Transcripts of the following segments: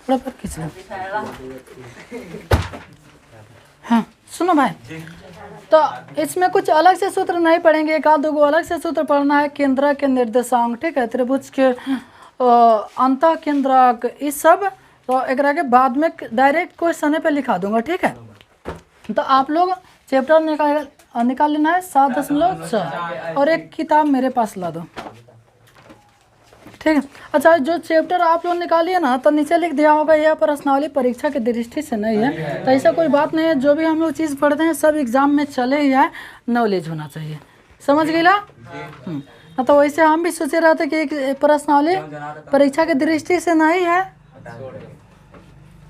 थोड़ा पर खींच लो। हाँ सुनो भाई, तो इसमें कुछ अलग से सूत्र नहीं पढ़ेंगे, एक आध दो अलग से सूत्र पढ़ना है। केंद्र के निर्देशांक, ठीक है, त्रिभुज के अंत केंद्रक, इस सब तो एक के बाद में डायरेक्ट क्वेश्चन पे लिखा दूंगा, ठीक है। तो आप लोग चैप्टर निकाल लेना है 7.6 और एक किताब मेरे पास ला दो, ठीक है। अच्छा, जो चैप्टर आप लोग निकालिए ना तो नीचे लिख दिया होगा यह प्रश्नावली परीक्षा की दृष्टि से नहीं है, तो ऐसा कोई बात नहीं है। जो भी हम लोग चीज़ पढ़ते हैं सब एग्जाम में चले ही है, नॉलेज होना चाहिए, समझ गई ला। तो वैसे हम भी सोचे रहे थे कि प्रश्नावली परीक्षा की दृष्टि से नहीं है,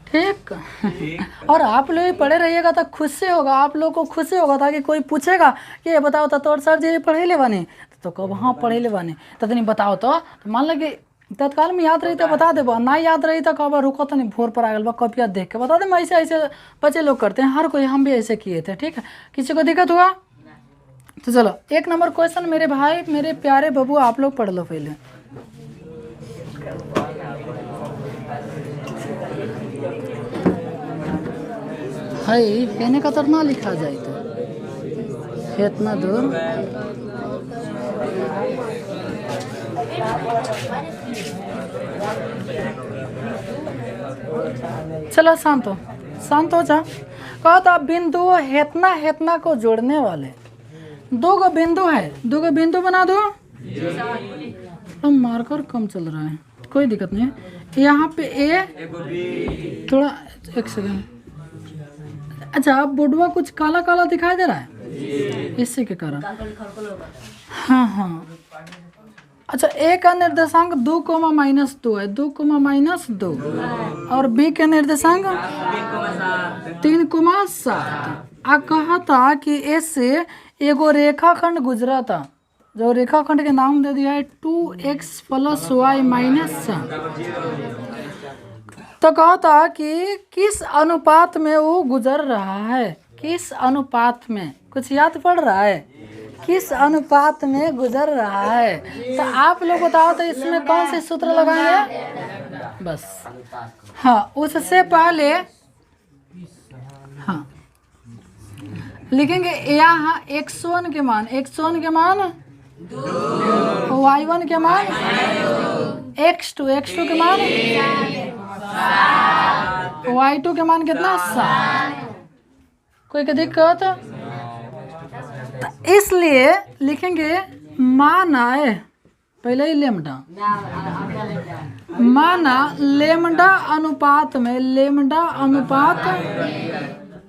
ठीक। और आप लोग पढ़े रहिएगा तो खुश से होगा, आप लोग को खुशी होगा था कि कोई पूछेगा कि ये बताओ तो तोर सर जी पढ़े ले बने, तो कब हाँ पढ़े ले बने, तो नहीं बताओ तो मान लगे तत्काल में याद रही तो बता दे, ना याद रही तो कब रुको तो नहीं भोर पर आ गया कॉपिया देख के बता दे। ऐसे ऐसे बच्चे लोग करते हैं, हर कोई, हम भी ऐसे किए थे, ठीक है। किसी को दिक्कत हुआ तो चलो 1 नंबर क्वेश्चन मेरे भाई, मेरे प्यारे बबू, आप लोग पढ़ लो पहले। है हेने का तरना लिखा जाए तो इतना दूर चलो शांत हो जा। कहा था बिंदु हेतना हेतना को जोड़ने वाले 2 गो बिंदु है, 2 गो बिंदु बना दो। अब मार्कर कम चल रहा है, कोई दिक्कत नहीं है। यहाँ पे ए, थोड़ा 1 सेकंड। अच्छा, बोर्डवा कुछ काला काला दिखाई दे रहा है इसी के कारण। हाँ अच्छा, ए का निर्देशांक 2,-2 है, 2,-2 और बी के निर्देशांक 3,7। आ कहा था कि ऐसे एगो रेखाखंड गुजरा था, जो रेखाखंड के नाम दे दिया है 2x + y - तो कहा था कि किस अनुपात में वो गुजर रहा है, किस अनुपात में, कुछ याद पड़ रहा है, किस अनुपात में गुजर रहा है। तो आप लोग बताओ तो इसमें कौन से सूत्र लगाएंगे बस। हाँ, उससे पहले हाँ लिखेंगे यहाँ x1 के मान, x1 के मान y1 के मान x2 के मान y2 के मान कितना 7। कोई क्या दिक्कत? तो इसलिए लिखेंगे माना है पहले ही लेमडा, माना लेमडा अनुपात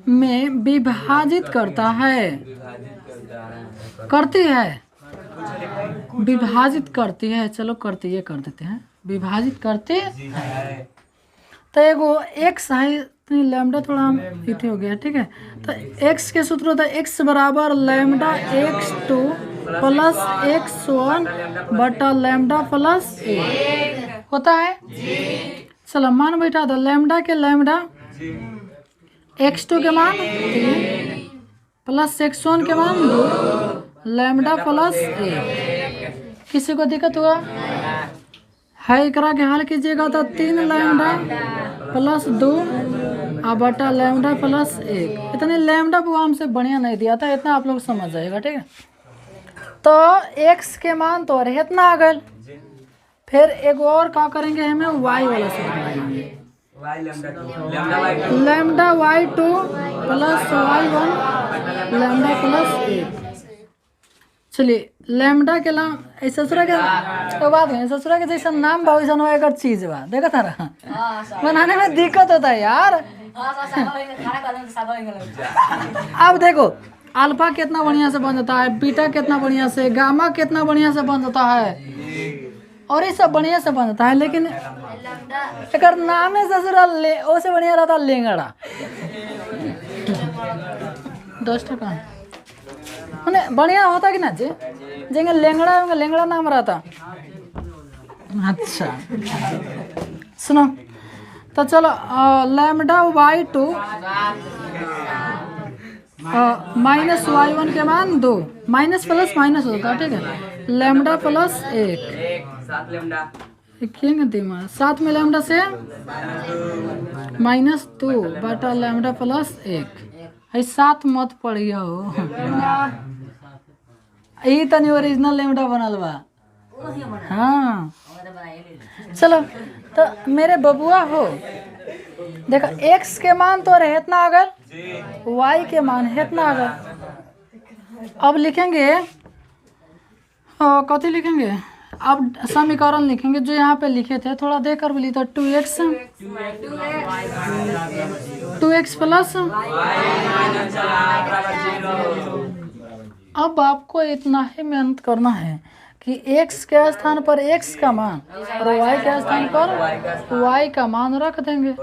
में विभाजित करता है, करती है, विभाजित करती है, चलो करती है, कर देते हैं, विभाजित करती है। तो एगो x है, लैम्डा थोड़ा हम इथे हो गया, ठीक है। तो x के सूत्र होता है x बराबर लैम्डा x2 + x1 बटा लैम्डा + 1 होता है। चलो मान बैठा था, लैम्डा के लैम्डा x2 के मान 3 + x1 के मान 2 लैम्डा + 1। किसी को दिक्कत हुआ है? एकरा के हल कीजिएगा तो 3 लैम्डा + 2 बटा लैम्डा + 1। इतने लैम्डा वो हमसे बढ़िया नहीं दिया था, इतना आप लोग समझ जाएगा, ठीक है। तो x के मान तो इतना आ गए। फिर एक और क्या करेंगे, हमें y वाला सूत्र लगाएंगे, लैम्डा y2 + y1 लैम्डा + 1। चलिए लैम्डा के नाम ससुरा के बात है, ससुरा के जैसा नाम बा वैसा एक चीज बा, देखा था ना बनाने में दिक्कत होता है यार। अब देखो अल्फा कितना बढ़िया से बन जाता है, बीटा कितना बढ़िया से, गामा कितना बढ़िया से बन जाता है, और ये सब बढ़िया से बन जाता है। लेकिन एक नाम है ससुरा ओसे बढ़िया रहता लेंगड़ा 10 टका मैंने बढ़िया होता कि ना जी, जेंगे लेंगड़ा नाम रहता। अच्छा सुनो, तो चलो लैम्डा y2 - y1 के मान 2 माइनस प्लस माइनस होता है, ठीक है, लैम्डा + 1 लिखेंगे दिमाग 7 में लैम्डा से -2 बटा लैम्डा प्लस 1 है 7 मत पढ़िया हो यही तनी ओरिजिनल लैम्डा बनल बा। हाँ चलो तो मेरे बबुआ हो देखो x के मान तो रहे इतना अगर y के मान है इतना अगर अब लिखेंगे कथी लिखेंगे अब समीकरण लिखेंगे जो यहाँ पे लिखे थे थोड़ा देख कर बोली तो 2x प्लस अब आपको इतना ही मेहनत करना है कि x के स्थान पर x का मान और y के स्थान पर y का मान रख देंगे।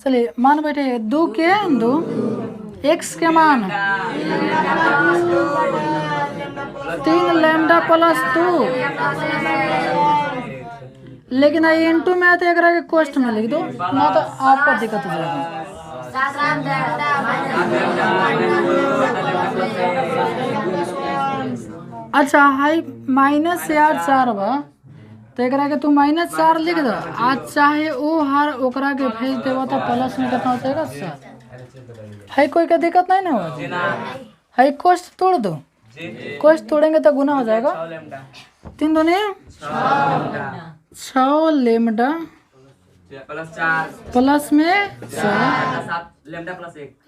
चलिए मान बैठे 2 के 2 x के मान 3 लैम्डा प्लस 2 लेकिन इंटू में तो एक के कोष्ट में लिख दो ना तो आपका दिक्कत हो जाएगा। अच्छा हाई -4 बा तो एक के तू -4 लिख दो आज चाहे वो हर ओकरा के भेज देवा तो प्लस में कितना हो जाएगा 7 है कोई का दिक्कत नहीं ना हो है कोष्ट तोड़ दो कोष्ट तोड़ेंगे तो गुना हो जाएगा 3 दूनी 6 लैम्डा प्लस में 4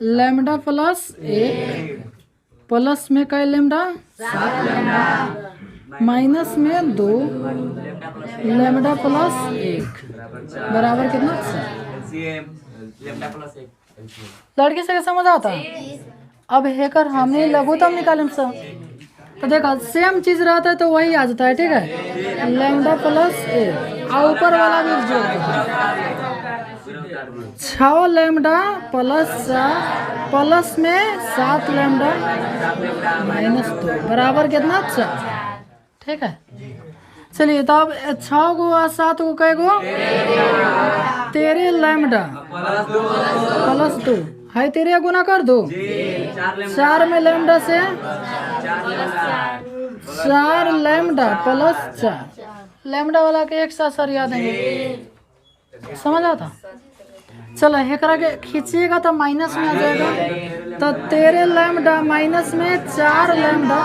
लैम्डा प्लस 1 प्लस में कई लैम्डा 7 माइनस में 2 लैम्डा प्लस 1 बराबर कितना 7। लड़की से समझ आता अब हेकर हमने लघुत्तम निकाले सब तो देखो सेम चीज रहता है तो वही आ जाता है ठीक है लैम्डा प्लस 1 और ऊपर वाला भी जोड़ दो 6 लैम्डा प्लस 4 प्लस में 7 लैम्डा -2 बराबर कितना 4 ठीक है। चलिए तो अब 6 को और 7 को कई गो 13 लैम्डा प्लस 2 है 13 गुना कर दो 4 में लैम्डा से 4 लैम्डा प्लस 4 लैम्डा वाला के एक साथ सरिया देंगे समझ आता। चलो एकरा के खींचिएगा तो माइनस में आ जाएगा तो 13 लैम्डा माइनस में 4 लैम्डा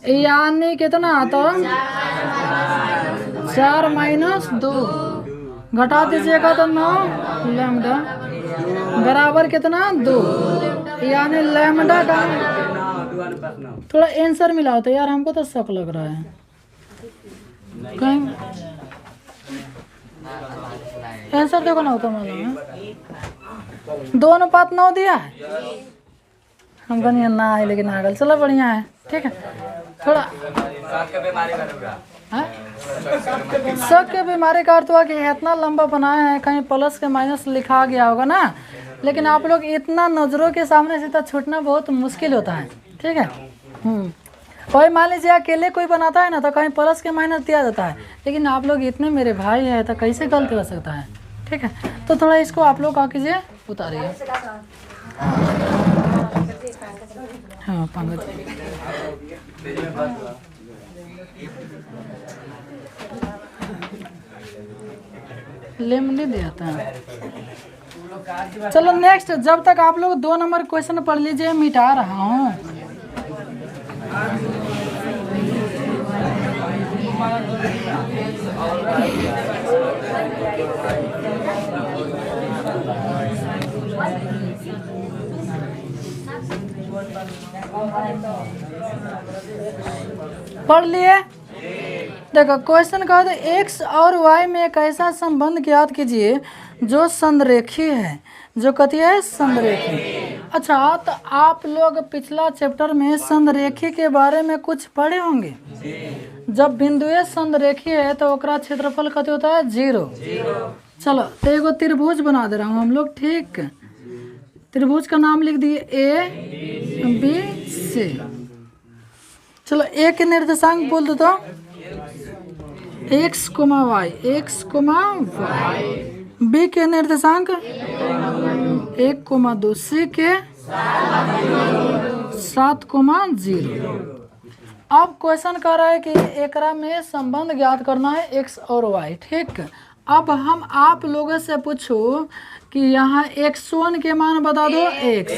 यानी कितना आता 4 माइनस 2 घटा दीजिएगा तो 9 लैम्डा बराबर कितना 2 यानी लैम्डा का थोड़ा आंसर मिला होता यार हमको तो शक लग रहा है कहीं आंसर देखो ना होता मालूम है 2:9 दिया है हमको नहीं ना है लेकिन आगल चलो बढ़िया है ठीक है। थोड़ा शक के बीमारी का अर्थ हुआ कि इतना लंबा बनाया है कहीं प्लस के माइनस लिखा गया होगा ना लेकिन आप लोग इतना नज़रों के सामने से तो छूटना बहुत मुश्किल होता है ठीक है। कोई मान लीजिए अकेले कोई बनाता है ना तो कहीं प्लस के माइनस दिया जाता है लेकिन आप लोग इतने मेरे भाई हैं तो कैसे गलती हो सकता है ठीक है। तो थोड़ा इसको आप लोग आ कीजिए उतारिए हाँ पंकज लेमनी दिया था। चलो नेक्स्ट जब तक आप लोग 2 नंबर क्वेश्चन पढ़ लीजिए मिटा रहा हूँ। पढ़ लिए देखो क्वेश्चन का तो x और y में एक ऐसा संबंध ज्ञात कीजिए जो संरेखी है जो कथी है संरेखी। अच्छा तो आप लोग पिछला चैप्टर में संरेखी के बारे में कुछ पढ़े होंगे। जब बिंदुए संरेखी है तो ओकरा क्षेत्रफल कथी होता है 0। चलो तो एगो त्रिभुज बना दे रहा हूँ हम लोग ठीक। त्रिभुज का नाम लिख दिए ए बी सी। चलो ए के निर्देशांक बोल दो तो x, y x, y B के निर्देशांक 1, 2 सी के 7, 0 अब क्वेश्चन कर रहा है कि एकरा में संबंध ज्ञात करना है एक्स और वाई। ठीक, अब हम आप लोगों से पूछो कि यहाँ x1 के मान बता दो x,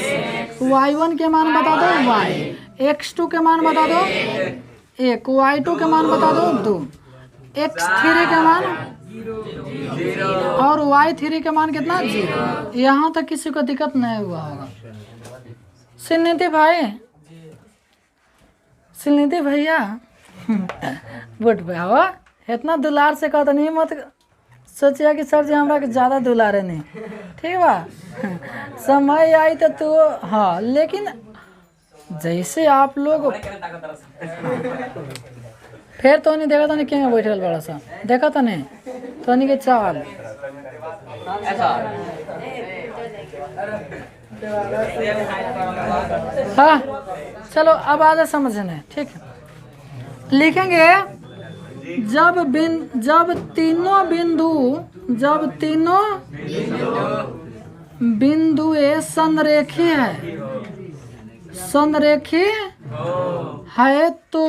y1 के मान बता दो y, x2 के मान बता दो 1, y2 के मान बता दो 2, x3 के मान और y3 के मान कितना 0। यहाँ तक किसी को दिक्कत नहीं हुआ होगा। सुनिधि भाई, सुनिधि भैया बुट पे हो इतना दुलार से कहता नहीं, मत सोचिए कि सर जी हमरा के ज़्यादा दुलारे नहीं। ठीक बा, समय आई तो तू हाँ, लेकिन जैसे आप लोग फिर तो नहीं देखा तो नहीं क्यों बैठल बड़ा सा देखा तो नहीं तो नहीं के चाल हाँ चलो अब आगे समझने। ठीक है, लिखेंगे जब तीनों बिंदु संरेखी है तो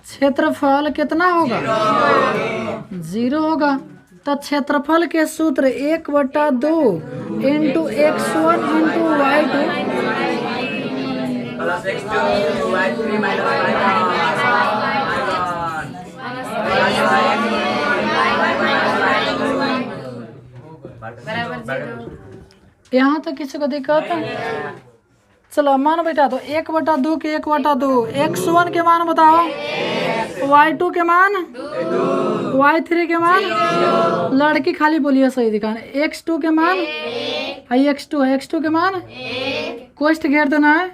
क्षेत्रफल कितना होगा 0 होगा। तो क्षेत्रफल के सूत्र 1/2 इंटू x1 इंटू y2 यहाँ तक किसी को दिक्कत है? चलो मान बैठा तो 1/2 के 1/2 x1 के मान बताओ, y2 के मान, y3 के मान, लड़की खाली बोलिए सही दिखाना, x2 के मान, x2 है, x2 के मान कोष्ठ घेर देना है।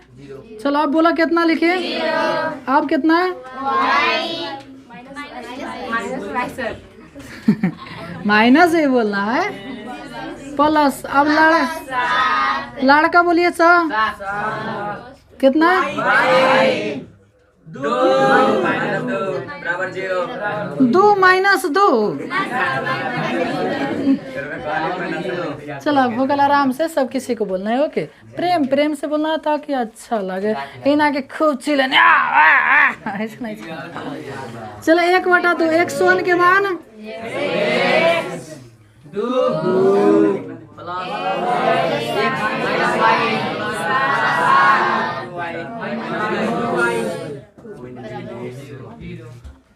चलो आप बोला कितना लिखे, आप कितना है माइनस ही बोलना है प्लस। अब लड़का बोलिए सर कितना 2 माइनस 2। चलो भूगल आराम से सब किसी को बोलना है। ओके, प्रेम प्रेम से बोलना है ताकि अच्छा लगे, इना के खूब चिल्लाने ऐसा नहीं। चलो 1/2 x1 के मान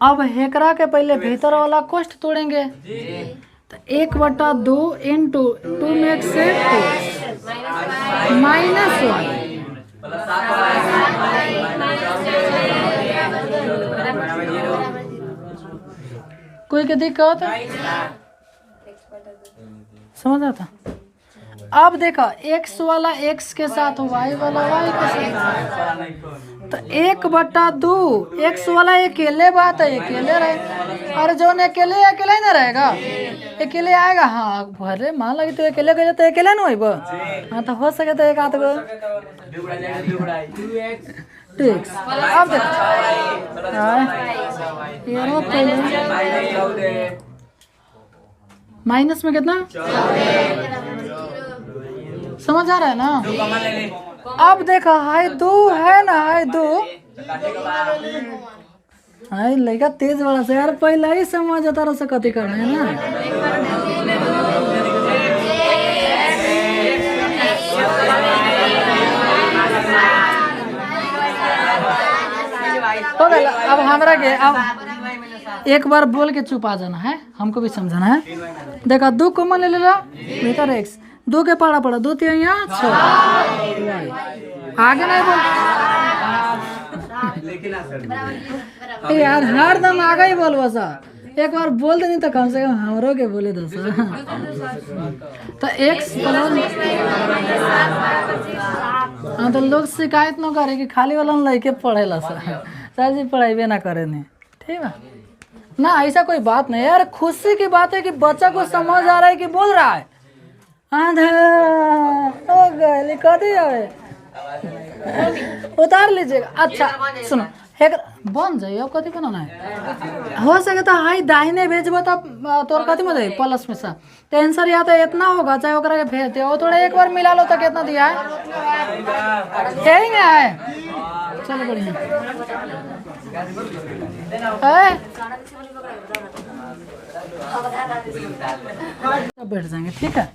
अब हेकरा के पहले भीतर वाला कोष्ठ तोड़ेंगे तो 1/2 इंटू 2 में से -1 कोई के दिक्कत समझ आता? अब देखो x वाला x के साथ y वाला y के साथ, तो 1/2 x वाला अकेले बात है, अकेले रहे और जो अकेले अकेले ना रहेगा, अकेले आएगा। हाँ भरे मान लगी तो अकेले गए तो अकेले ना होइब। हाँ तो हो सके तो एक आध गो ठीक। अब देखो माइनस में कितना समझ आ रहा है ना? अब देखो हाय 2 है ना, हाय 2 हाय लड़का तेज वाला से यार पहले ही समझ आता रहा कथी करना है ना। हो गया। अब हमरा के अब एक बार बोल के चुप आ जाना है, हमको भी समझाना है। देखा 2 कॉमन ले लेला भीतर x, 2 के पड़ा 2 3 यहाँ 6 आगे नहीं बोल यार, हर दम आगे ही बोल बस। एक बार बोल देनी तो कम से कम हमरो के बोले दो तो x हाँ तो लोग शिकायत न करे कि खाली वाला लड़के पढ़ेला सर जी पढ़ाई ना करे नहीं। ठीक है ना, ऐसा कोई बात नहीं यार, खुशी की बात है कि बच्चा को समझ आ रहा है कि बोल रहा है। उतार लीजिएगा। अच्छा सुनो बन जाइए, अब कथी बनाना है हो सके तो हाई दाहिने भेजब तो तोर कथी में दे प्लस में सब तो आंसर या तो इतना होगा चाहे ओकरा के भेज दे, वो थोड़ा एक बार मिला लो तो कितना दिया है यही है। चलो बढ़िया है। बैठ जाएंगे, ठीक है।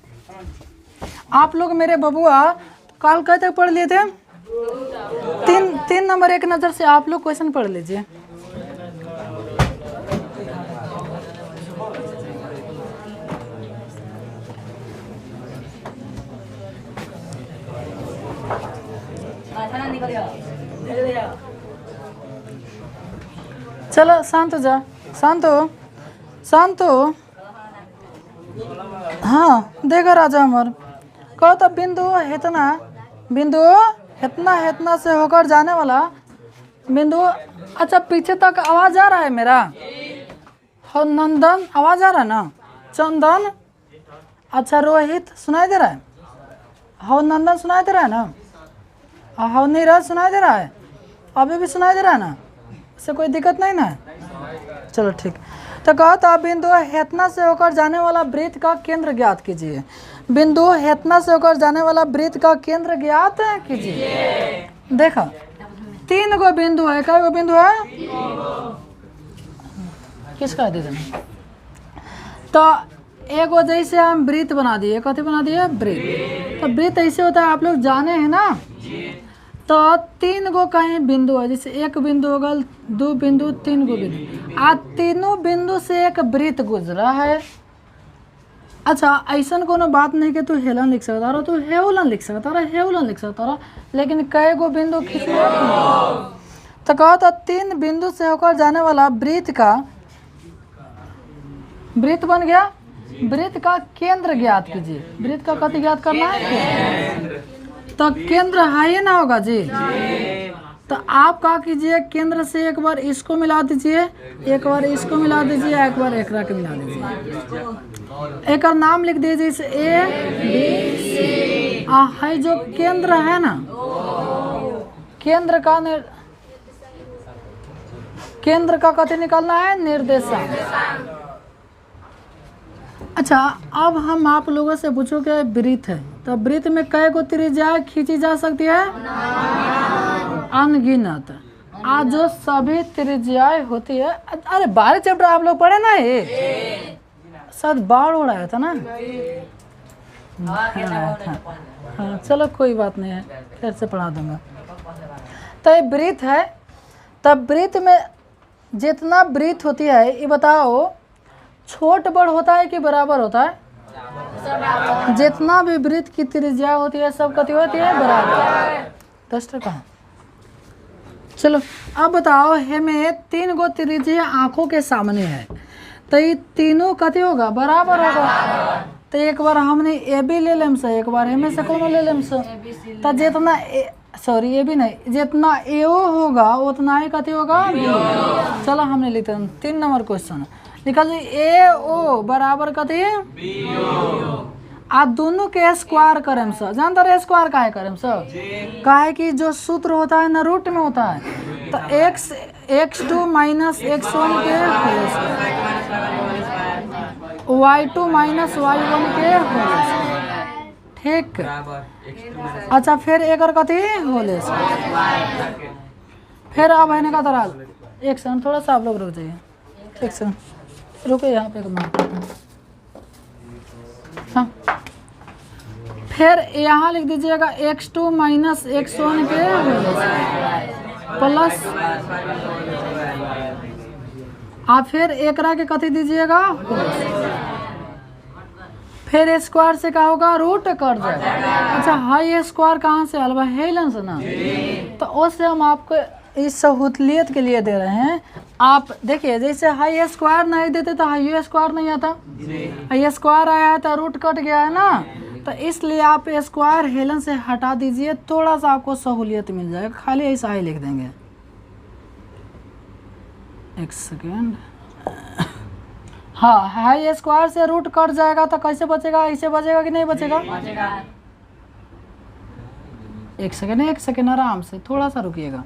आप लोग मेरे बबुआ कल कब तक पढ़ लिए थे? 3 नंबर एक नज़र से आप लोग क्वेश्चन पढ़ लीजिए। चलो शांत हो जा, शांत हो, शांत हो। हाँ देखो राजा अमर कहो तो बिंदु हेतना, बिंदु हेतना हेतना से होकर जाने वाला बिंदु। अच्छा पीछे तक आवाज आ रहा है मेरा? हो नंदन आवाज आ रहा है ना? चंदन, अच्छा रोहित सुनाई दे रहा है? हो नंदन सुनाई दे रहा है ना? हो नीरज सुनाई दे रहा है? अभी भी सुनाई दे रहा है ना? इससे कोई दिक्कत नहीं ना? चलो ठीक। तो कहा था बिंदु हेतना से होकर जाने वाला वृत्त का केंद्र ज्ञात कीजिए। बिंदु हेतना से होकर जाने वाला वृत्त का केंद्र ज्ञात कीजिए। देखा 3 गो बिंदु है। कई गो बिंदु है? किसका है दीदी? तो एगो जैसे हम वृत्त बना दिए, कथी बना दिए? वृत्त। तो वृत्त ऐसे होता है, आप लोग जाने हैं ना। तो 3 गो कहीं बिंदु है, जैसे 1 बिंदु हो गल, 2 बिंदु, 3 गो बिंदु। आ तीनों बिंदु से एक वृत्त गुजरा है। अच्छा ऐसा कोनो बात नहीं कि तू हेलन लिख सकता रहा, तू हेवलन लिख सकता रहा, हेवलन लिख सकता रहा, लेकिन कई गो बिंदु खींचना। तो कहा था 3 बिंदु से होकर जाने वाला वृत्त का, वृत्त बन गया। वृत्त का केंद्र ज्ञात कीजिए। वृत्त का कति ज्ञात करना है? तो केंद्र है ही ना होगा जी। तो आप क्या कीजिए, केंद्र से एक बार इसको मिला दीजिए, एक बार इसको मिला दीजिए, एक बार एकरा के मिला दीजिए। एक नाम लिख दीजिए इसे ए बी सी। है जो केंद्र है ना, केंद्र का कथी निकालना है? निर्देशांक। अच्छा अब हम आप लोगों से पूछो कि वृत्त है, तो वृत्त में कई गो त्रिज्या खींची जा सकती है? अनगिनत। आज जो सभी त्रिज्याएं होती है, अरे 12 चैप्टर आप लोग पढ़े ना? ये शायद बाढ़ उड़ाया था ना? हाँ चलो कोई बात नहीं है, फिर से पढ़ा दूंगा। तो ये वृत्त है। तब वृत्त में जितना वृत्त होती है, ये बताओ छोट बड़ होता है कि बराबर होता है? जितना भी वृत्त की त्रिज्या होती है सब कती होती है? बराबर। 10 कहाँ? चलो अब बताओ, हमें 3 गो त्रिज्या आंखों के सामने है, तो ये तीनों कती होगा? बराबर होगा। तो एक बार हमने ए बी ले लेम से, एक बार हमें से कौन ले लेम से। तो जितना सॉरी ये भी नहीं, जितना ए ओ होगा उतना ही कती होगा? चलो हमने लिखते हैं 3 नंबर क्वेश्चन निकाल ए ओ बराबर कथी? आ दोनों के स्क्वायर करें सर। जानता रहे स्क्वायर काहे करें सर? काहे कि जो सूत्र होता है ना रूट में होता है, तो x2 माइनस x1 के whole square, y2 minus y1 के होल स्क्वायर, ठीक। अच्छा फिर एक और कथी? Whole square. फिर अब है का तरह एक सेकंड, थोड़ा सा आप लोग रुक जाइए, एक सेकंड रुको यहाँ पे। हाँ फिर यहाँ लिख दीजिएगा x2 माइनस x1 के प्लस, आप फिर एकरा के कथी दीजिएगा? फिर स्क्वायर से क्या होगा? रूट कट जाएगा। अच्छा हाई स्क्वायर कहाँ से आया? हेलन से ना। तो उससे हम आपको इस सहूलियत के लिए दे रहे हैं। आप देखिए जैसे हाई स्क्वायर नहीं देते तो हाई स्क्वायर नहीं आता, हाई स्क्वायर आया है तो रूट कट गया है ना। तो इसलिए आप स्क्वायर हेलन से हटा दीजिए, थोड़ा सा आपको सहूलियत मिल जाएगा। खाली ऐसा ही लिख देंगे। एक सेकेंड। हाँ हाई स्क्वायर से रूट कट जाएगा तो कैसे बचेगा? ऐसे बचेगा कि नहीं बचेगा? एक सेकेंड आराम से, थोड़ा सा रुकिएगा।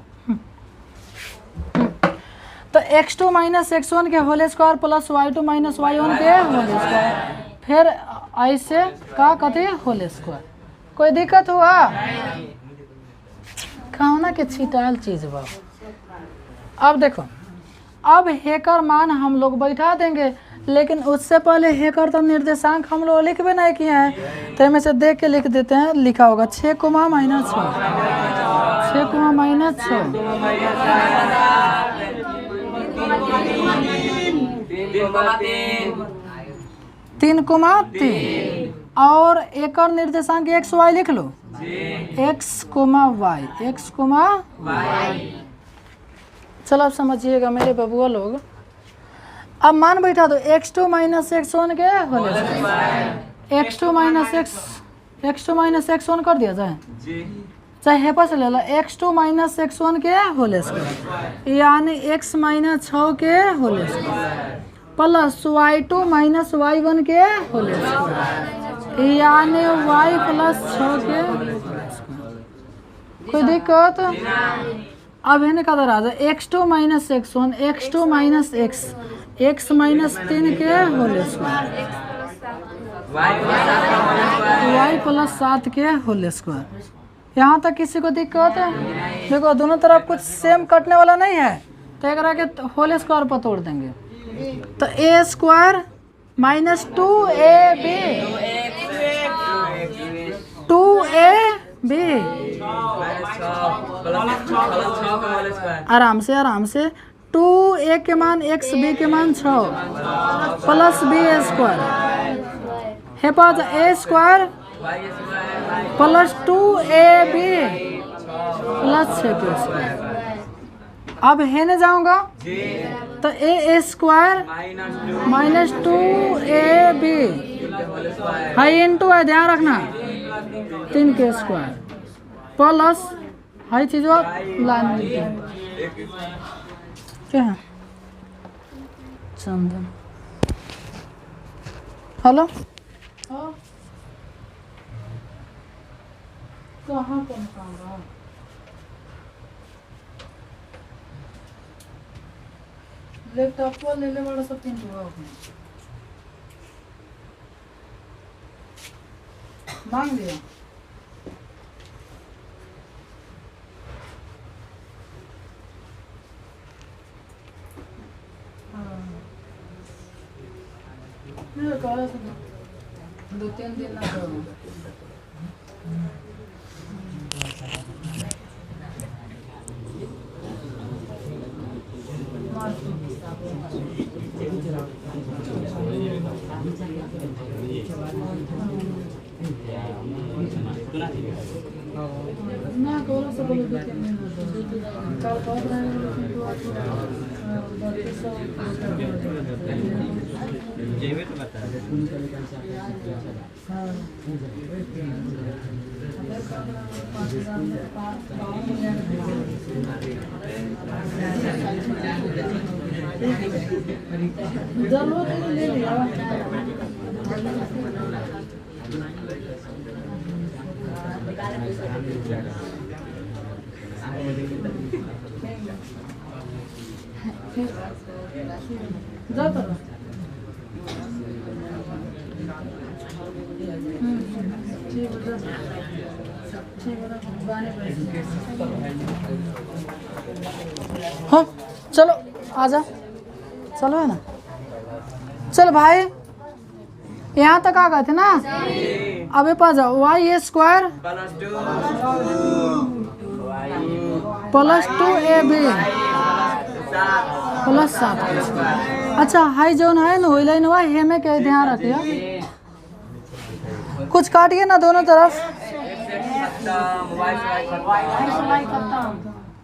तो x2 माइनस x1 के whole square plus y2 minus y1 के होल स्क्वायर, फिर ऐसे का कथी? Whole square. कोई दिक्कत हुआ? खाना के छिटाल चीज़ बा। अब देखो, अब हेकर मान हम लोग बैठा देंगे, लेकिन उससे पहले हेकर तो निर्देशांक हम लोग लिख भी नहीं किए हैं, तो इनमें से देख के लिख देते हैं। लिखा होगा 6 comma minus 6, 6 comma minus 6, 3 comma 3, और एकर निर्देशांक एक्स वाई लिख लो, X comma Y, X comma Y. चलो अब समझिएगा मेरे बबुआ लोग। अब मान बैठा दो x2 माइनस x1 के whole square, x2 minus x1 कर दिया जाए, चाहे हेपा से ले लो, x2 माइनस x1 के होल स्क्वायर, यानी x माइनस 6 के whole square, plus y2 minus y1 के होल स्क्वायर, यानी y प्लस 6 के। कोई दिक्कत? अब है का दर आ जाए x2 minus x1, x2 minus x minus 3 के होल स्क्वायर, y प्लस 7 के होल स्क्वायर। यहाँ तक किसी को दिक्कत है? देखो दोनों तरफ कुछ सेम कटने वाला नहीं है, तो एक के होल स्क्वायर पर तोड़ देंगे, तो a square minus 2ab, 2ab, आराम से 2a के मान x, b के मान 6 प्लस b स्क्वायर, है पास a square plus 2ab plus 6 square. अब है न जाऊंगा तो a square minus 2ab high into है, ध्यान रखना, 3 के स्क्वायर प्लस हाई चीज लाइन क्या है चंदन। हेलो कहाँ कौन काम रहा? लैपटॉप को ले ले बड़ा सब पिन हुआ मांग लिया। दो तीन दिन ना करो। ना करो सब लोग दो तीन दिन कल बहुत रहे जेबे तो बता जरूर ले लिया। जाता हाँ चलो आजा, चलो है ना, चल भाई यहाँ तक आ गए थे ना। अब पा जाओ y square plus 2ab plus 7। अच्छा हाई जोन है ना, वही लाइन हुआ है में क्या ध्यान रखिए, कुछ काटिए ना दोनों तरफ,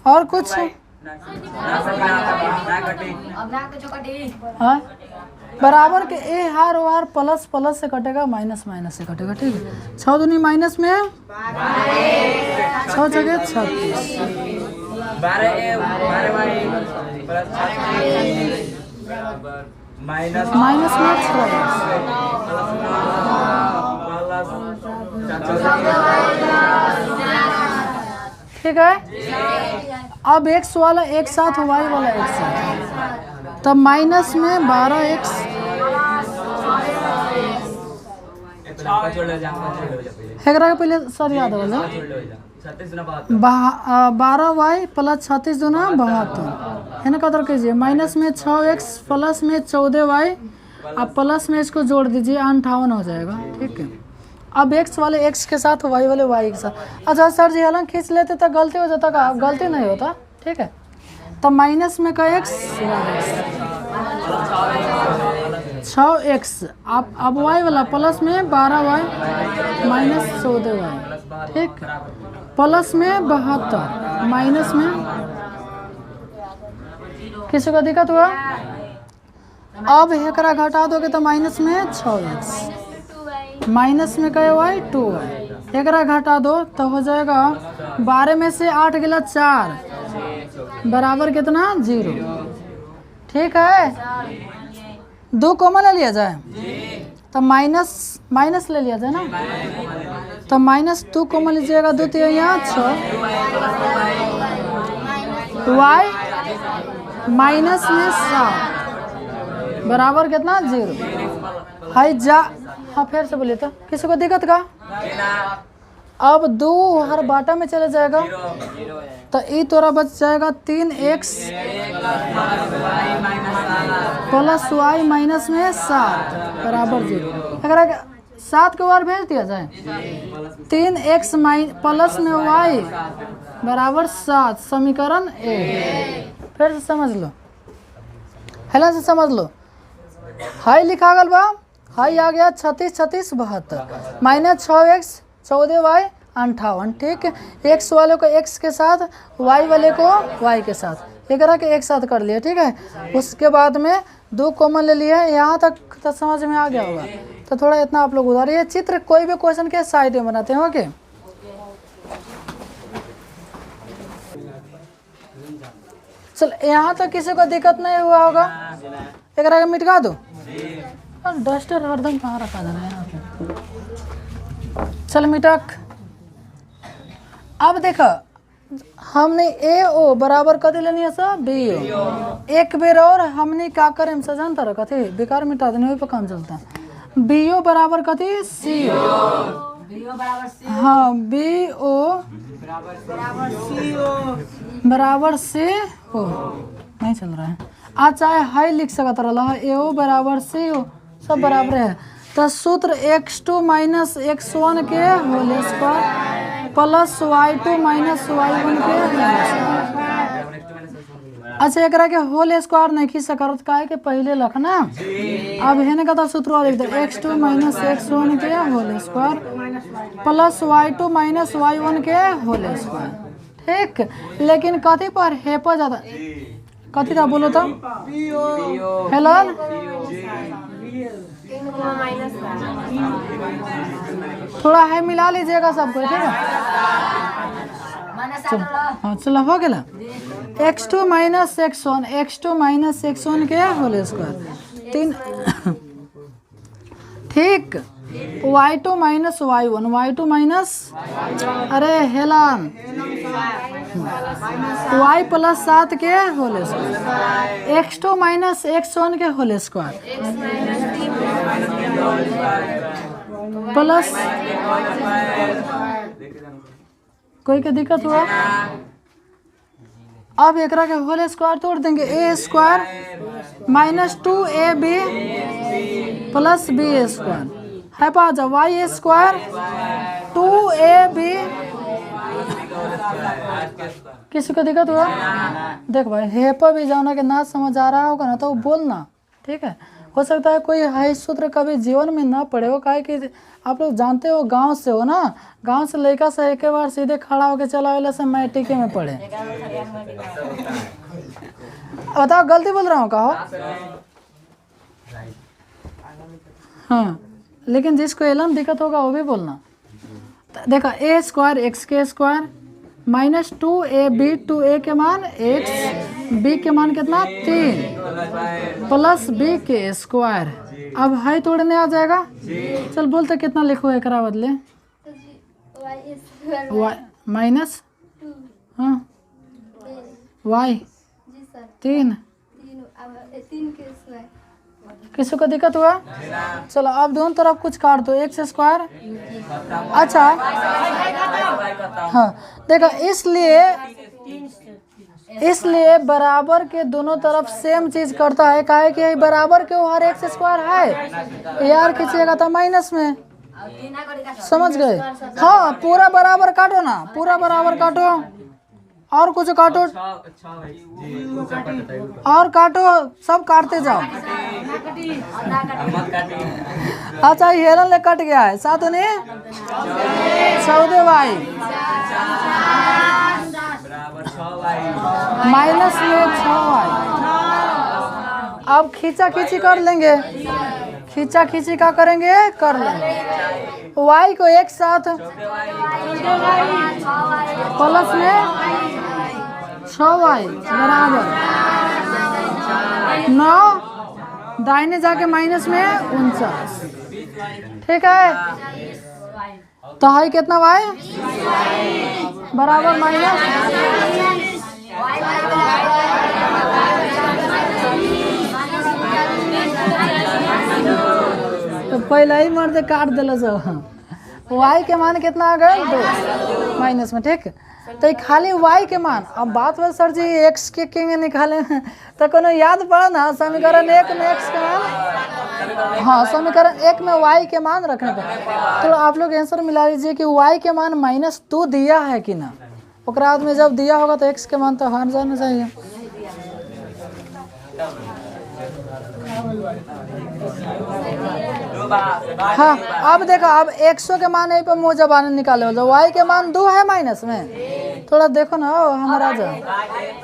और कुछ हाँ बराबर के ए हार ओ हार प्लस प्लस से कटेगा, माइनस माइनस से कटेगा, ठीक है। 6 दूनी माइनस में 6 जगह 36, माइनस में 6, ठीक है। अब x वाला एक साथ y वाला एक साथ, तब माइनस में 12x हेकरा के पहले सर याद हो 12y प्लस 36 दूना 72 है ना, कदर कीजिए। माइनस में 6x प्लस में 14y, अब प्लस में इसको जोड़ दीजिए 58 हो जाएगा। ठीक है, अब x वाले x के साथ y वाले y के साथ। अच्छा सर जी हालांकि खींच लेते तो गलती हो जाता का, गलती नहीं होता। ठीक है, तो माइनस में का x 6x, अब y वाला प्लस में 12y माइनस 14y। ठीक, प्लस में 72 माइनस में, किसी को दिक्कत हुआ? अब एकरा घटा दोगे तो माइनस में 6x माइनस में क्या y 2y, एकरा घटा दो तो हो जाएगा 12 में से 8 गिला 4 बराबर कितना 0। ठीक है, 2 कॉमन ले लिया जाए तो माइनस माइनस ले लिया जाए ना, तो माइनस 2 कॉमन लीजिएगा, 2 3 यहाँ 6 y माइनस में 7 बराबर कितना 0। हाई जा, हाँ फिर से बोलिए तो किसी को दिक्कत का? अब 2 हर बाटा में चले जाएगा तो ई तोरा बच जाएगा 3x प्लस y माइनस में 7 बराबर 0। अगर 7 के बार भेज दिया जाए 3x प्लस में y बराबर 7, समीकरण 1। फिर से समझ लो, हेला से समझ लो। हाई लिखा गल बा, हाई आ गया 36 36 72 माइनस 6x 14y 58। ठीक, x वाले को x के साथ, y वाले को y के साथ, एक के एक साथ कर लिया। ठीक है, उसके बाद में 2 कॉमन ले लिए। यहाँ तक तो समझ में आ गया होगा, तो थोड़ा इतना आप लोग उधार, ये चित्र कोई भी क्वेश्चन के साइड में बनाते हैं। ओके, चल यहाँ तक किसी को दिक्कत नहीं हुआ होगा, एक के मिटका दो। डस्टर हरदम कहाँ रखा जा रहा है यहाँ पे, चल मिटक। अब देखो हमने ए ओ बराबर कथी लेनी है सर बी ओ, एक बेर और हमने क्या करें हम जानता रहा कथी बेकार मिटा देने वही पर काम चलता है। बी ओ बराबर कथी सी ओ, हाँ बी ओ बराबर सी ओ नहीं चल रहा है। आज चाहे हाई लिख सकता रहा, ए ओ बराबर सी ओ सब बराबर है। तो सूत्र x2 माइनस x1 के whole square plus y2 minus y1 के होल स्क्वायर। अच्छा एकरा के होल स्क्वायर नहीं खींच सकता का है कि पहले लखना, अब है का तो सूत्र लिख दो x2 माइनस x1 के whole square plus y2 minus y1 के होल स्क्वायर। ठीक, लेकिन कथी पर है पर ज्यादा कथी था बोलो तो हेलो थोड़ा है मिला लीजिएगा सबको। ठीक है, चलो हाँ चलो हो गया। x2 माइनस x1 के होल स्क्वायर 3। ठीक, y2 माइनस y1 माइनस अरे हेलन y प्लस 7 के whole square x2 minus x1 के होल स्क्वायर प्लस, कोई का दिक्कत हुआ? अब एकरा के होल स्क्वायर तोड़ देंगे, A square minus 2ab plus B square है पास वाई स्क्वायर 2ab। किसी को दिक्कत हुआ? देख भाई हे पर भी जाना के ना समझ आ रहा होगा ना तो बोलना। ठीक है, हो सकता है कोई हाई सूत्र कभी जीवन में ना पढ़े हो, काहे कि आप लोग जानते हो गांव से हो ना, गांव से लड़का से एक बार सीधे खड़ा होकर चला वाला से मैट्रिक में पढ़े। बताओ गलती बोल रहा हूँ कहो? हाँ, लेकिन जिसको एलम दिक्कत होगा वो भी बोलना। देखा ए स्क्वायर एक्स के स्क्वायर माइनस 2ab 2a के मान x b के मान कितना 3 प्लस b के स्क्वायर। अब हाई तोड़ने आ जाएगा, चल बोलते कितना लिखो एक बदले माइनस हाँ y 3 किसी को दिक्कत हुआ? चलो अब दोनों तरफ कुछ काट दो, एक्स स्क्वायर। अच्छा हाँ देखो, इसलिए बराबर के दोनों तरफ सेम चीज करता है, काहे कि बराबर के हर एक्स स्क्वायर है, यार खींचिएगा तो माइनस में, समझ गए? हाँ पूरा बराबर काटो ना, पूरा बराबर काटो, और कुछ काटो, और काटो, सब काटते जाओ। अच्छा हेरन ले कट गया है, 7 ने 14 वाई माइनस में 6 वाई। अब खींचा खींची कर लेंगे, खींचा खींची का करेंगे, कर लेंगे। वाई को एक साथ प्लस में 6 वाई बराबर 9, दाहिने जाके माइनस में 49। ठीक है, तो हाई कितना वाई बराबर माइनस, तो पहले ही मर्द काट दिल सब। वाई के मान कितना आ गए 2 माइनस में। ठीक, तो खाली वाई के मान। अब बात बस सर जी एक्स के किंग निकाले तो कोनो याद पड़ा ना, समीकरण 1 में एक्स के मान, हाँ समीकरण 1 में वाई के मान रखने पर, तो आप लोग आंसर मिला लीजिए कि वाई के मान -2 दिया है कि ना। ओकरा बाद में जब दिया होगा तो एक्स के मान तो हार जाना चाहिए। हाँ अब देखो, अब 100 के मान यहीं पर मुँह जबान निकाले हो, वाई के मान 2 है माइनस में, थोड़ा देखो ना हमारा जा,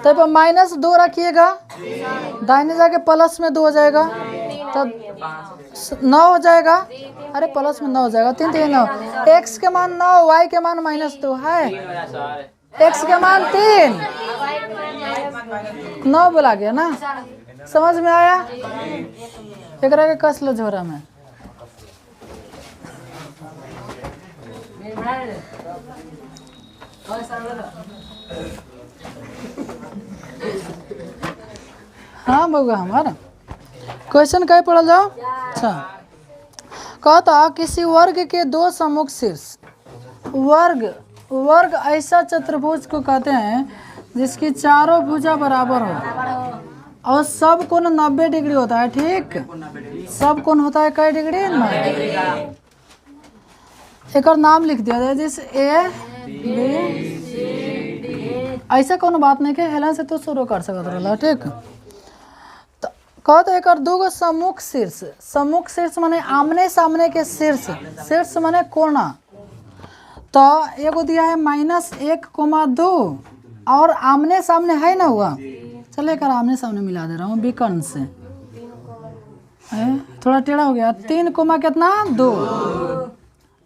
तो पर -2 रखिएगा, दाहिने जाके प्लस में 2 हो जाएगा, तब 9 हो जाएगा, अरे प्लस में 9 हो जाएगा, 3 3 9, एक्स के मान 9, वाई के मान -2 है, एक्स के मान 3, 9 बोला गया ना, समझ में आया? एक के कस लो झोरा में। हाँ बउआ हमारा क्वेश्चन कहीं पढ़ल जाओ। अच्छा कहता किसी वर्ग के 2 सम्मुख शीर्ष, वर्ग ऐसा चतुर्भुज को कहते हैं जिसकी चारों भुजा बराबर हो और सब कोण 90 डिग्री होता है। ठीक, सब कोण होता है कई डिग्री? 90। एक और नाम लिख दिया जाए जैसे ए बी, ऐसा कोनो बात नहीं कि हेलन से तो शुरू कर सकते रहा। ठीक, तो कहते एक और 2 सम्मुख शीर्ष, सम्मुख शीर्ष माने आमने सामने के शीर्ष, शीर्ष माने कोना, तो एगो दिया है -1,2 और आमने सामने है ना हुआ, चले कर आमने सामने मिला दे रहा हूँ विकर्ण से, थोड़ा टेढ़ा हो गया, 3 कोमा कितना 2,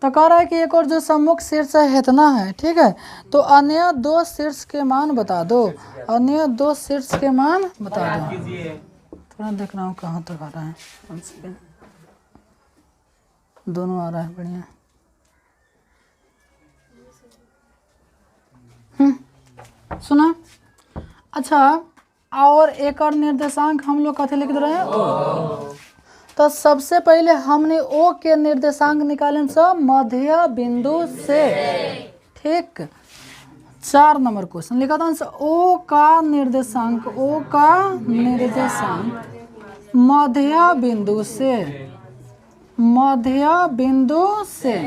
तो कह रहा है कि एक और जो सम्मुख शीर्ष है इतना है। ठीक है, तो अन्य 2 शीर्ष के मान बता दो, अन्य 2 शीर्ष के मान बता दो। थोड़ा देख रहा हूँ कहाँ तक आ रहा है, दोनों आ रहा है बढ़िया। सुना? अच्छा और एक और निर्देशांक हम लोग कथे लिख रहे हैं, तो सबसे पहले हमने ओ के निर्देशांक निकाले सब मध्य बिंदु से। ठीक, 4 नंबर क्वेश्चन लिखा था ओ का निर्देशांक, ओ का निर्देशांक मध्य बिंदु से, मध्य बिंदु से।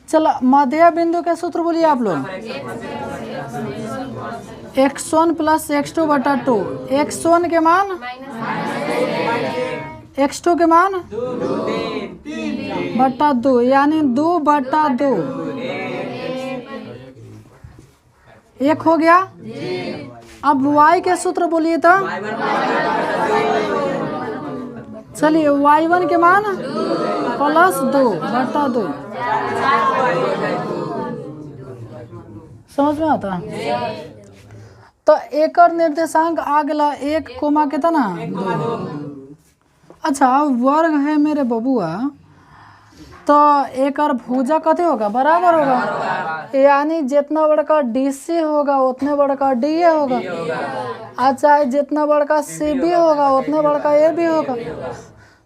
चलो मध्य बिंदु के सूत्र बोलिए आप लोग, x1 + x2 बटा 2, x1 के मान x2 के मान बटा 2 यानी 2 बटा 2, 1 हो गया। अब y के सूत्र बोलिए तो, चलिए y1 के मान +2 बटा 2, समझ में आता? तो एक और निर्देशांक आ गया 1 कोमा कितना 2। अच्छा वर्ग है मेरे बबुआ तो एक और भुजा कते होगा बराबर होगा, यानी जितना बड़का DC होगा उतने बड़का DA होगा, और चाहे जितना बड़का CB होगा उतने बड़का AB होगा।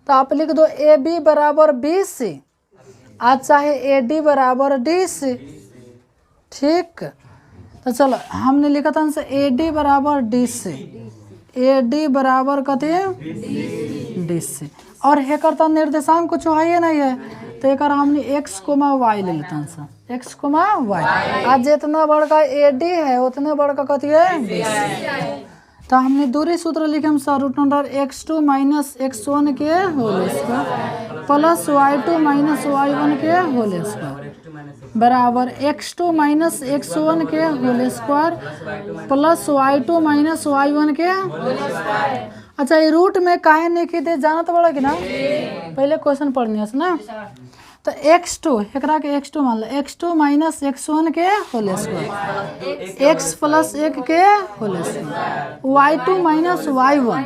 तो आप लिख दो AB बराबर BC, और चाहे AD बराबर DC। ठीक, तो चलो हमने लिखा था इनसे AD बराबर DC, AD बराबर कते DC, और हेकर तो निर्देशांक कुछ है ही नहीं है, तो एक हमने x, y ले लेते हैं, x, y। आज जितना बड़का AD है उतने बड़का कथी है DC। तो हमने दूरी सूत्र लिखे हम सर √x2 माइनस x1 के whole square plus y2 minus y1 के होल स्क्वायर बराबर x2 माइनस x1 के whole square plus y2 minus y1 के। अच्छा, ये रूट में काहे नहीं की दे जाना तो बड़ा कि ना, पहले क्वेश्चन पढ़नी है ना। तो x2 एकरा के x2 मान लो, x2 माइनस x1 के होल स्क्वायर x प्लस 1 के whole square y2 minus y1।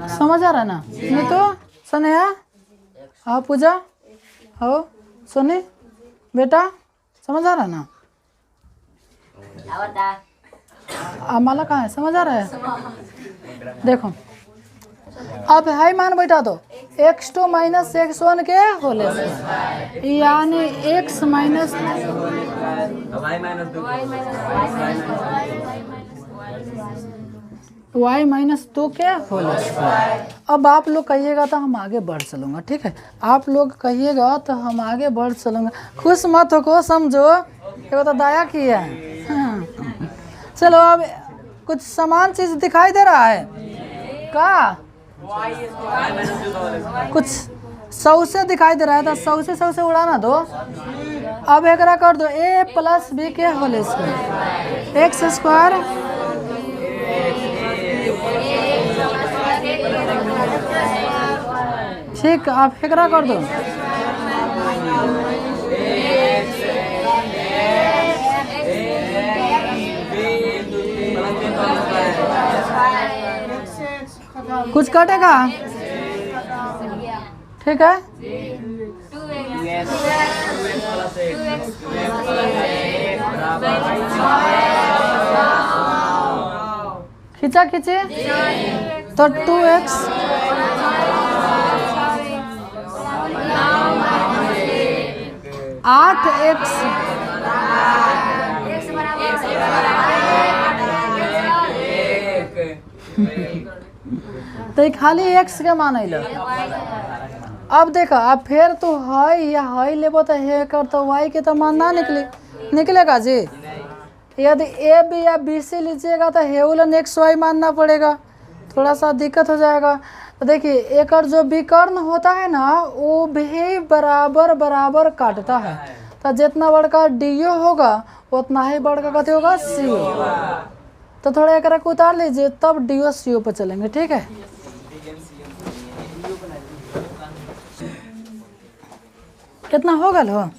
समझ आ रहा ना? नहीं तो सनेहा, हाँ पूजा, हो सोनी बेटा, समझ आ रहा ना? माला कहाँ है, समझ आ रहा है? देखो अब हाई मान बैठा दो, x2 माइनस x1 के होल स्क्वायर यानी x माइनस y माइनस 2 के होल स्क्वायर। अब आप लोग कहिएगा तो हम आगे बढ़ चलूँगा, ठीक है? आप लोग कहिएगा तो हम आगे बढ़ चलूँगा, खुश मत हो को समझो, ये तो दया किया है। हाँ। चलो अब कुछ समान चीज दिखाई दे रहा है का, कुछ 100 से दिखाई दे रहा है, तो 100 से उड़ाना दो। अब एक कर दो a प्लस b के होल स्क्वायर x स्क्वायर ठीक, आप एक कर दो कुछ कटेगा, ठीक है? खींचा खींचे तो 2x 8x तो खाली x के मान लो। अब देखो अब फिर तो है या है लेबो तो हे कर तो y के तो मान ना निकलेगा जी। यदि a b या b c लीजिएगा तो हेउलन x y मानना पड़ेगा, थोड़ा सा दिक्कत हो जाएगा। तो देखिए एक जो विकर्ण होता है ना वो भी बराबर बराबर काटता है, तो जितना बड़का DO होगा उतना ही बड़का कथी होगा CO। तो थोड़ा एक को उतार लीजिए तब DO CO पर चलेंगे, ठीक है? कितना हो गल हो?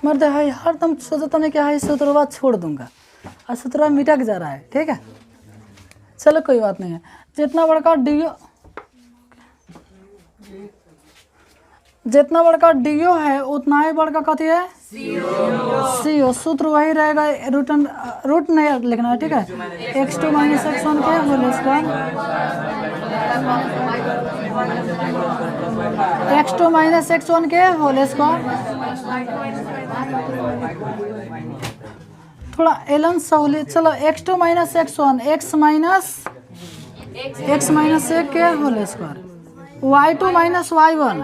मर्द है हरदम सोचता नहीं कि हाँ सूत्रवा छोड़ दूंगा और सूत्रवा मिटक जा रहा है, ठीक है? चलो कोई बात नहीं है। जितना बड़का DO है उतना ही बड़का कथी है CO। सूत्र वही रहेगा, रूट नहीं लिखना है, ठीक है? x2 माइनस x1 के whole square x2 minus x1 के होल स्क्वायर। थोड़ा एलन सहूलियत, चलो x2 minus x1 x minus 1 के whole square y2 minus y1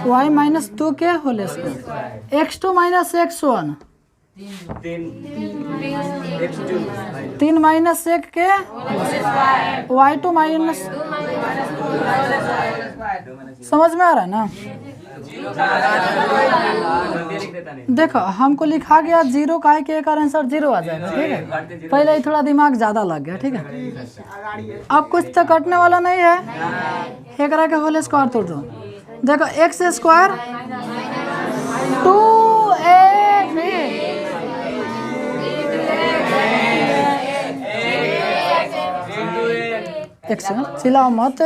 y minus 2 के whole square x2 minus x1 3 minus 1 के y2 माइनस। समझ में आ रहा है ना? देखो हमको लिखा गया 0 का है कि एक आंसर 0 आ जाएगा, ठीक है? पहले ही थोड़ा दिमाग ज़्यादा लग गया, ठीक है? अब कुछ तो कटने वाला नहीं है, एक के होल स्क्वायर तोड़ दो। देखो x स्क्वायर 2ab एक सेकंड चिल्लाओ मत,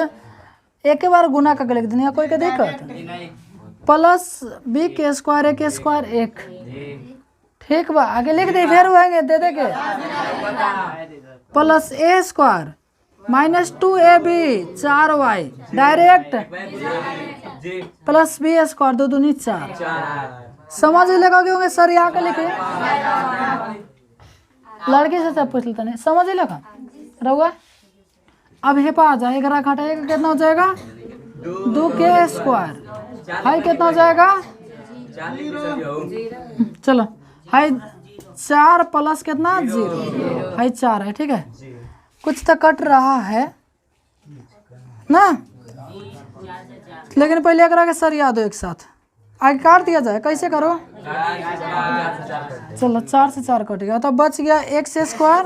एक ही बार गुना करके लिख देनी कोई के दिक्कत। प्लस बी के स्क्वायर ए के स्क्वायर 1, ठीक बा आगे लिख दे फिर होएंगे दे दे के plus A square minus 2ab 4y direct plus B square 2 दूनी 4। समझ लगा कि होंगे सर यहाँ के लिखे लड़के से सब पूछ लेता नहीं समझ लगा रहुआ। अब हे पा जाए 11 घटाएगा कितना हो जाएगा 2 के स्क्वायर, हाई कितना हो जाएगा चलो हाई 4 प्लस कितना 0, हाई 4 है ठीक है। कुछ तो कट रहा है ना, लेकिन पहले अगर आगे सर याद हो एक साथ आगे काट दिया जाए कैसे करो। चलो 4 से 4 कट गया तो बच गया x स्क्वायर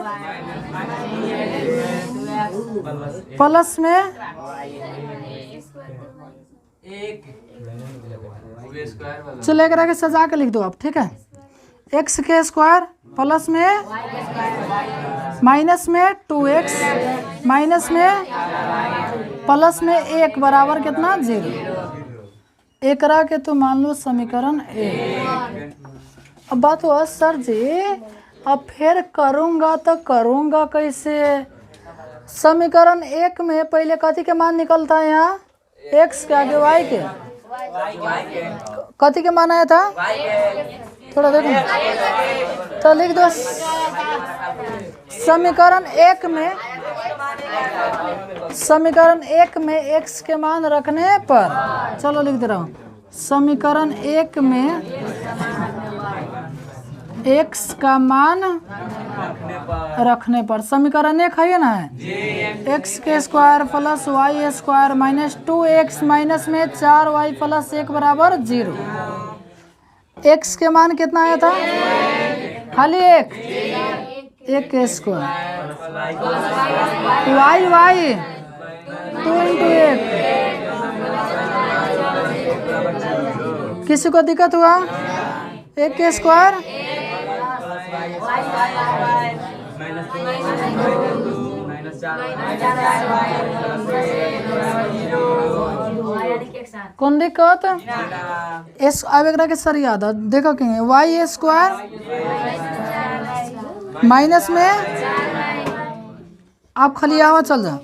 प्लस में चलो एक आगे सजा के लिख दो आप ठीक है। x के स्क्वायर प्लस में माइनस में 2x माइनस में प्लस में 1 बराबर कितना 0। एकरा के तो मान लो समीकरण 1। अब बात हुआ सर जी अब फिर करूँगा तो करूँगा कैसे। समीकरण 1 में पहले कथी के मान निकलता है यहाँ x के आगे y के कथी के मान आया था थोड़ा देखो तो लिख दो समीकरण 1 में x के मान रखने पर, चलो लिख दे रहा हूँ समीकरण 1 में x का मान रखने पर समीकरण 1 है ना है x के square plus y square minus 2x minus में 4y प्लस 1 बराबर 0। x के मान कितना आया था खाली 1 के स्क्वायर y 2 इंटू 1। किसी को दिक्कत हुआ 1 के स्क्वायर कौन दिक्कत एस अब एक के सर याद है देखो कि y स्क्वायर माइनस में आप खाली आवा चल जा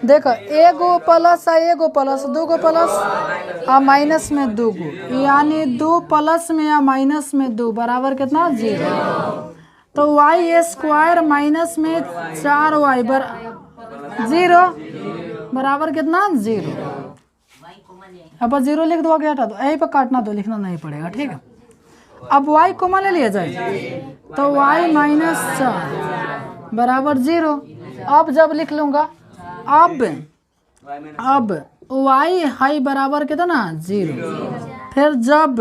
देखो एगो प्लस आ एगो प्लस 2 गो प्लस आ माइनस में 2 गो यानी 2 प्लस में या माइनस में 2 बराबर कितना 0। तो y स्क्वायर माइनस में 4y 0 बराबर कितना 0। अब 0 लिख दो आगे हटा दो यहीं पर काटना तो लिखना नहीं पड़ेगा ठीक है। अब y कॉमन ले लिया जाए तो y माइनस 4 बराबर 0। अब जब लिख लूँगा अब y हाई बराबर कितना 0, फिर जब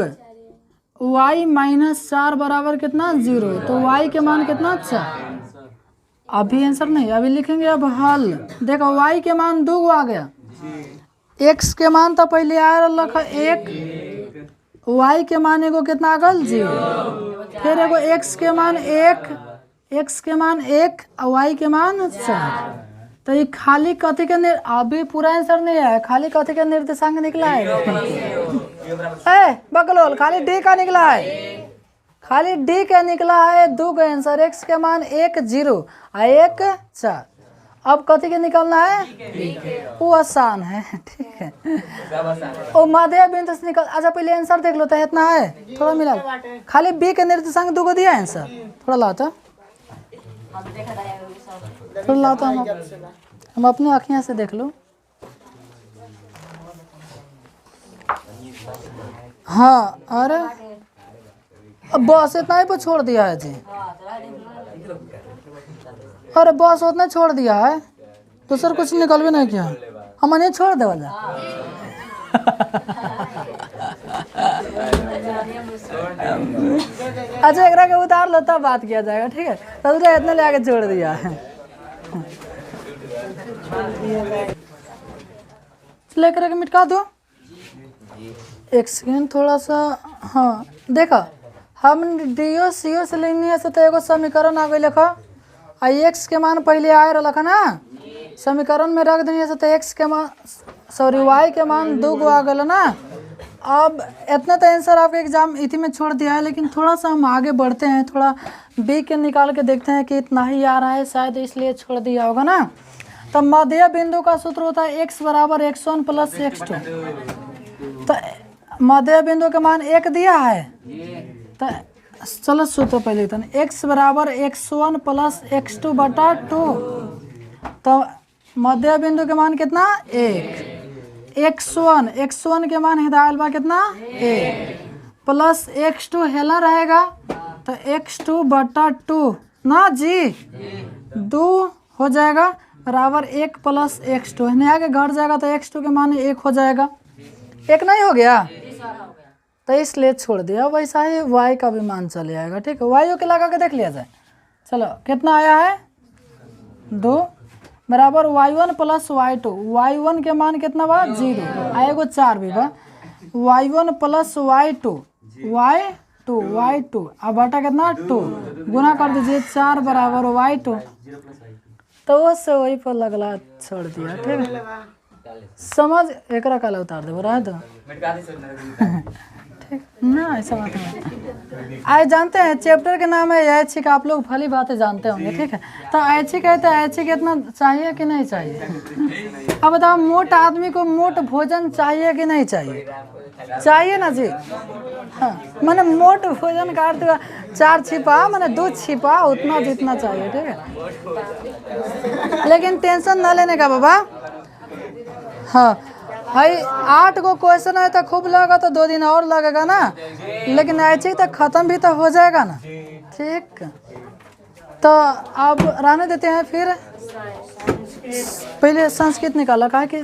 y माइनस 4 बराबर कितना 0 तो y के मान कितना 4। अभी आंसर नहीं अभी लिखेंगे अब हल। देखो y के मान 2 आ गया, x के मान तो पहले आया रखा 1, y के मान एगो कितना आ गल 0, फिर एगो x के मान 1 और y के मान 4। तो ये खाली कथी के अभी पूरा आंसर नहीं आया खाली कथी के निर्देशांक निकला है बकलोल खाली डी का निकला है, खाली डी का निकला है 2 का आंसर x के मान 1 0 और 1 4। अब कथी के निकलना है वो आसान है ठीक है और मध्य बिंदु से निकल। अच्छा पहले आंसर देख लो तो इतना है थोड़ा मिला खाली बी के निर्देशांक 2 को दिया आंसर थोड़ा लाता थोड़ा लाता हम अपनी आँखियाँ से देख लो। हाँ अरे अब बस इतना ही पर छोड़ दिया है जी, अरे बस उतना छोड़ दिया है दूसर कुछ निकल भी नहीं किया हमने छोड़ दे वाला अच्छा एक के उतार लो तब बात किया जाएगा ठीक है। तो इतने ले आके छोड़ दिया है लेकर के मिटा दो एक सेकेंड थोड़ा सा। हाँ देखा हम डी सी से लेनी है तो एगो समीकरण आ गई लिखा आई x के मान पहले आए रखा ना समीकरण में रख देंगे तो x के मान सॉरी y के मान 2 गो आ गल ना। अब इतना तो आंसर आपके एग्जाम इसी में छोड़ दिया है, लेकिन थोड़ा सा हम आगे बढ़ते हैं, थोड़ा b के निकाल के देखते हैं कि इतना ही आ रहा है, शायद इसलिए छोड़ दिया होगा ना। तो मध्य बिंदु का सूत्र होता है x बराबर x1 प्लस x2। तो मध्य बिंदु के मान 1 दिया है, तो चलो सूत्र पहले लिखते हैं, x बराबर x1 प्लस x2 बटा 2। तो मध्य बिंदु के मान कितना 1, x1 के मान हिदायल बा कितना 1 प्लस x2 हेला रहेगा तो x2 बटा 2 ना जी 2 हो जाएगा बराबर 1 प्लस x2, आगे घट जाएगा तो x2 के मान 1 हो जाएगा। 1 नहीं हो गया तो इसलिए छोड़ दिया। वैसा ही y का भी मान चले आएगा, ठीक है। y के लगा के देख लिया जाए। चलो कितना आया है 2 बराबर y1 प्लस y2। y1 के मान कितना बा 0, आएगो 4 भी बा। y1 प्लस y2 y2 अब बटा कितना 2 गुना कर दीजिए 4 बराबर y2। तो उससे वही पर लगला छोड़ दिया, ठीक है। समझ एक काला उतार दे रहा दो ठीक ना, ऐसा बात है। आए जानते हैं चैप्टर के नाम है ऐच्छिक, आप लोग भली बातें जानते होंगे, ठीक है। तो ऐच्छिक है तो ऐच्छिक इतना चाहिए कि नहीं चाहिए। अब बताओ मोट आदमी को मोट भोजन चाहिए कि नहीं चाहिए, चाहिए ना जी। हाँ मैंने मोट भोजन का अर्थ 4 छिपा मैंने 2 छिपा उतना जितना चाहिए, ठीक है। लेकिन टेंशन ना लेने का बाबा। हाँ भाई 8 को क्वेश्चन है तो खूब लगा तो 2 दिन और लगेगा ना, लेकिन ऐच्छिक तक खत्म भी तो हो जाएगा ना, ठीक। तो अब रहने देते हैं, फिर पहले संस्कृत निकाला, कहा कि